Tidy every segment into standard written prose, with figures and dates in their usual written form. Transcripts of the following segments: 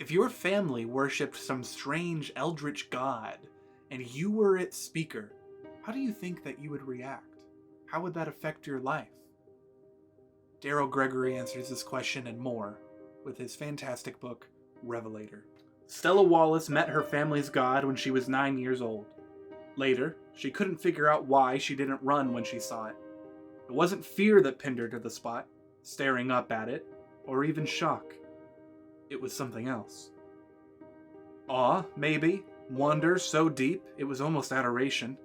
If your family worshipped some strange eldritch god and you were its speaker, how do you think that you would react? How would that affect your life? Daryl Gregory answers this question and more with his fantastic book, Revelator. Stella Wallace met her family's god when she was 9 years old. Later, she couldn't figure out why she didn't run when she saw it. It wasn't fear that pinned her to the spot, staring up at it, or even shock. It was something else. Awe, maybe. Wonder so deep, it was almost adoration.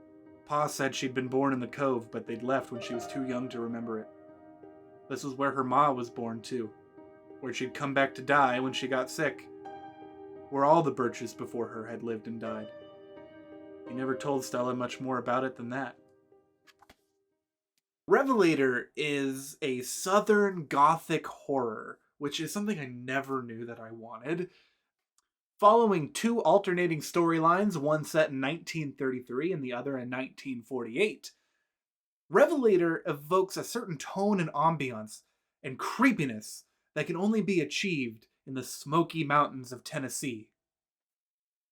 Pa said she'd been born in the cove, but they'd left when she was too young to remember it. This was where her ma was born, too. Where she'd come back to die when she got sick. Where all the Birches before her had lived and died. He never told Stella much more about it than that. Revelator is a Southern Gothic horror, which is something I never knew that I wanted. Following two alternating storylines, one set in 1933 and the other in 1948, Revelator evokes a certain tone and ambiance and creepiness that can only be achieved in the Smoky Mountains of Tennessee.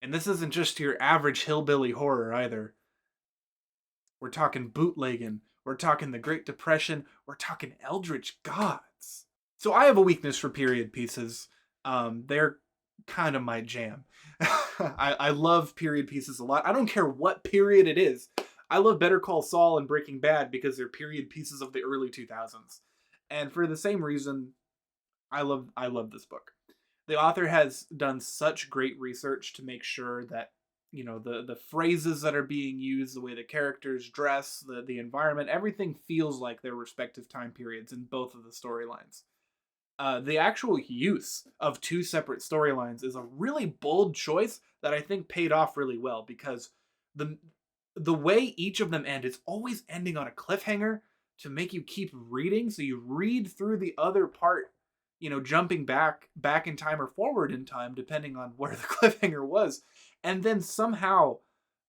And this isn't just your average hillbilly horror either. We're talking bootlegging, we're talking the Great Depression, we're talking eldritch gods. So I have a weakness for period pieces. They're kind of my jam. I love period pieces a lot. I don't care what period it is. I love Better Call Saul and Breaking Bad because they're period pieces of the early 2000s. And for the same reason, I love this book. The author has done such great research to make sure that, you know, the phrases that are being used, the way the characters dress, the environment, everything feels like their respective time periods in both of the storylines. The actual use of two separate storylines is a really bold choice that I think paid off really well, because the way each of them end, it's always ending on a cliffhanger to make you keep reading, so you read through the other part, you know, jumping back in time or forward in time, depending on where the cliffhanger was. And then somehow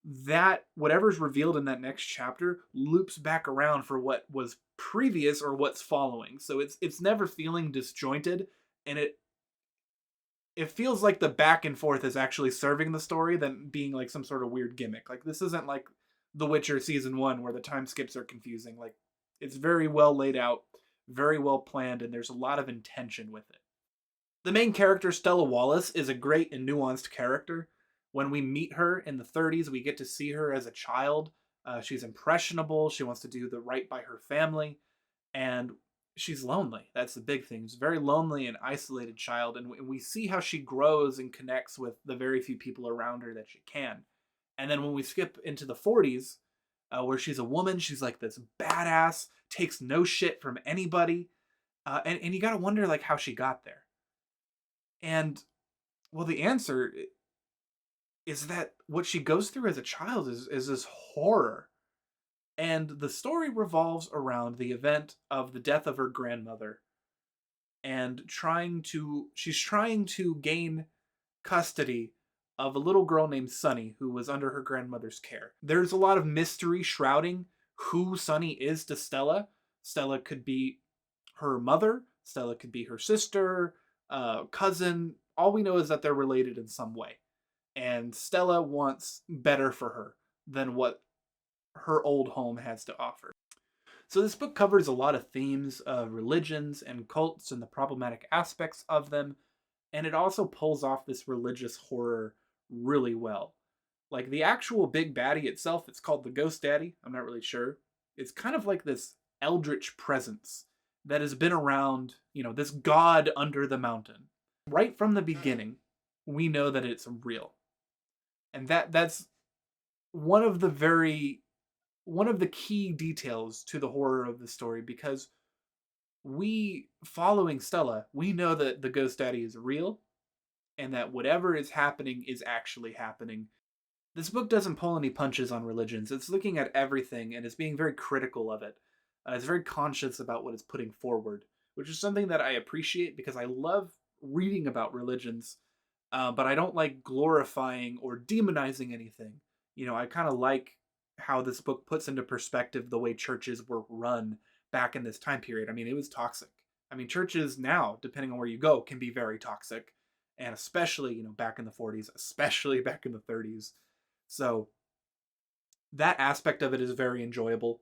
that whatever's revealed in that next chapter loops back around for what was previous or what's following. So it's never feeling disjointed, and it feels like the back and forth is actually serving the story than being like some sort of weird gimmick. Like, this isn't like The Witcher season 1 where the time skips are confusing. Like, it's very well laid out, very well planned, and there's a lot of intention with it. The main character, Stella Wallace, is a great and nuanced character. When we meet her in the 30s, we get to see her as a child. She's impressionable. She wants to do the right by her family. And she's lonely. That's the big thing. She's a very lonely and isolated child. And we see how she grows and connects with the very few people around her that she can. And then when we skip into the 40s, where she's a woman, she's like this badass, takes no shit from anybody. And you gotta wonder, like, how she got there. And, well, the answer is that what she goes through as a child is this horror. And the story revolves around the event of the death of her grandmother. And she's trying to gain custody of a little girl named Sunny, who was under her grandmother's care. There's a lot of mystery shrouding who Sunny is to Stella. Stella could be her mother. Stella could be her sister, cousin. All we know is that they're related in some way. And Stella wants better for her than what her old home has to offer. So this book covers a lot of themes of religions and cults and the problematic aspects of them. And it also pulls off this religious horror really well. Like, the actual big baddie itself, it's called the Ghost Daddy. I'm not really sure. It's kind of like this eldritch presence that has been around, you know, this god under the mountain. Right from the beginning, we know that it's real. And that's one of the key details to the horror of the story, because following Stella, we know that the Ghost Daddy is real, and that whatever is happening is actually happening. This book doesn't pull any punches on religions. It's looking at everything, and it's being very critical of it. It's very conscious about what it's putting forward, which is something that I appreciate, because I love reading about religions, but I don't like glorifying or demonizing anything. You know, I kind of like how this book puts into perspective the way churches were run back in this time period. I mean, it was toxic. I mean, churches now, depending on where you go, can be very toxic. and especially, back in the 40s, especially back in the 30s. So that aspect of it is very enjoyable.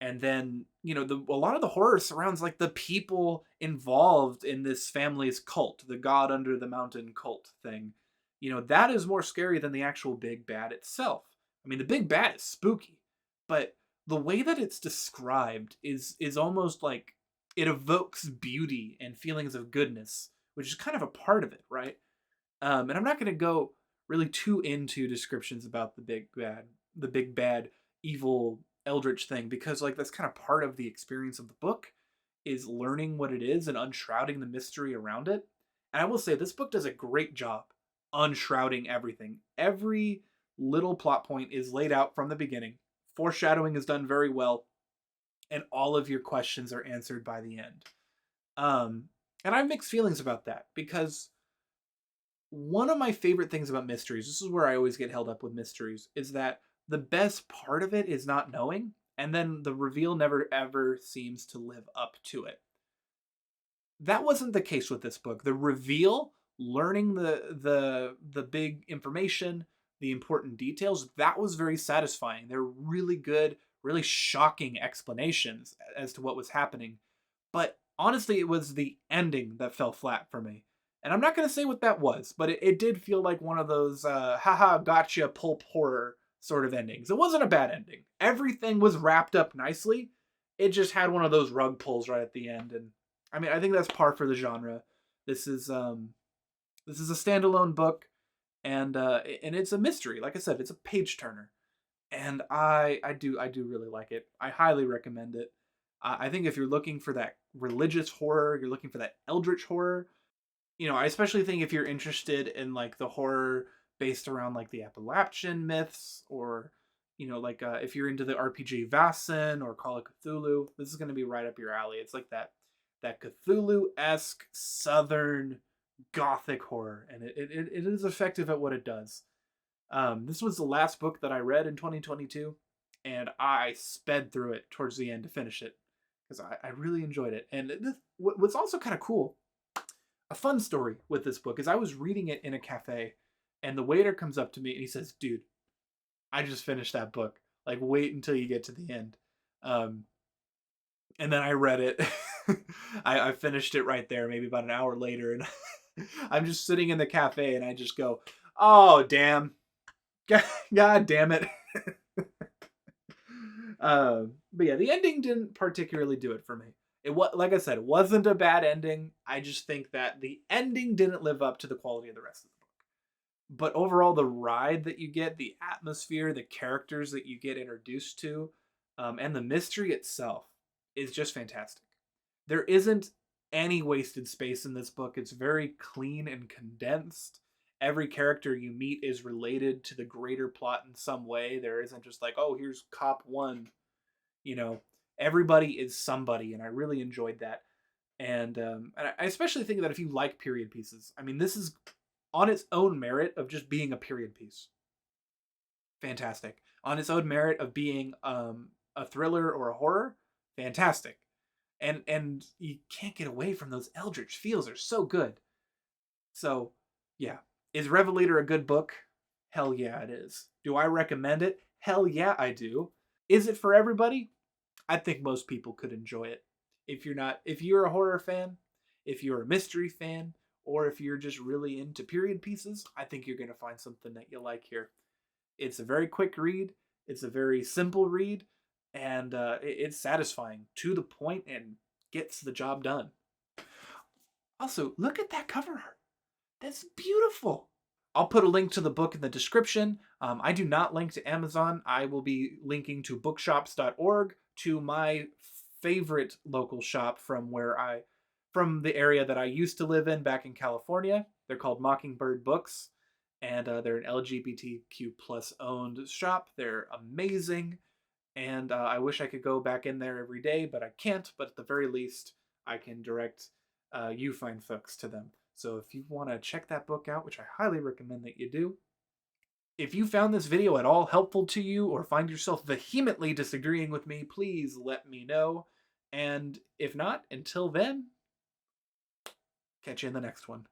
And then, a lot of the horror surrounds like the people involved in this family's cult, the God under the mountain cult thing. That is more scary than the actual big bad itself. I mean, the big bad is spooky, but the way that it's described is almost like it evokes beauty and feelings of goodness, which is kind of a part of it, right? And I'm not going to go really too into descriptions about the big bad evil eldritch thing, because like that's kind of part of the experience of the book, is learning what it is and unshrouding the mystery around it. And I will say this book does a great job unshrouding everything. Every little plot point is laid out from the beginning. Foreshadowing is done very well, and all of your questions are answered by the end. And I have mixed feelings about that, because one of my favorite things about mysteries, this is where I always get held up with mysteries, is that the best part of it is not knowing, and then the reveal never ever seems to live up to it. That wasn't the case with this book. The reveal, learning the big information, the important details, that was very satisfying. They're really good, really shocking explanations as to what was happening. But honestly, it was the ending that fell flat for me. And I'm not going to say what that was, but it did feel like one of those haha, gotcha pulp horror sort of endings. It wasn't a bad ending. Everything was wrapped up nicely. It just had one of those rug pulls right at the end. And I mean, I think that's par for the genre. This is a standalone book, and it's a mystery. Like I said, it's a page turner, and I do really like it. I highly recommend it. I think if you're looking for that religious horror, you're looking for that eldritch horror. I especially think if you're interested in like the horror based around like the Appalachian myths, or like if you're into the RPG Vaesen or Call of Cthulhu, this is going to be right up your alley. It's like that Cthulhu-esque southern gothic horror, and it is effective at what it does. This was the last book that I read in 2022, and I sped through it towards the end to finish it, because I really enjoyed it. And what's also kind of cool, a fun story with this book, is I was reading it in a cafe, and the waiter comes up to me and he says, "Dude, I just finished that book. Like, wait until you get to the end." And then I read it. I finished it right there, maybe about an hour later, and I'm just sitting in the cafe and I just go, "Oh, damn. God damn it." But yeah, the ending didn't particularly do it for me. Like I said, it wasn't a bad ending. I just think that the ending didn't live up to the quality of the rest of the book. But overall, the ride that you get, the atmosphere, the characters that you get introduced to, and the mystery itself is just fantastic. There isn't any wasted space in this book. It's very clean and condensed. Every character you meet is related to the greater plot in some way. There isn't just like, oh, here's cop one. Everybody is somebody, and I really enjoyed that. And I especially think that if you like period pieces, I mean, this is on its own merit of just being a period piece. Fantastic. On its own merit of being a thriller or a horror, fantastic. And you can't get away from those eldritch feels. They're so good. So, yeah. Is Revelator a good book? Hell yeah, it is. Do I recommend it? Hell yeah, I do. Is it for everybody? I think most people could enjoy it. If you're a horror fan, if you're a mystery fan, or if you're just really into period pieces, I think you're going to find something that you like here. It's a very quick read. It's a very simple read, and it's satisfying, to the point, and gets the job done. Also, look at that cover art. That's beautiful. I'll put a link to the book in the description. I do not link to Amazon. I will be linking to bookshops.org, to my favorite local shop from the area that I used to live in back in California. They're called Mockingbird Books, and they're an LGBTQ plus owned shop. They're amazing, and I wish I could go back in there every day, but I can't. But at the very least, I can direct you fine folks to them. So if you want to check that book out, which I highly recommend that you do. If you found this video at all helpful to you, or find yourself vehemently disagreeing with me, please let me know. And if not, until then, catch you in the next one.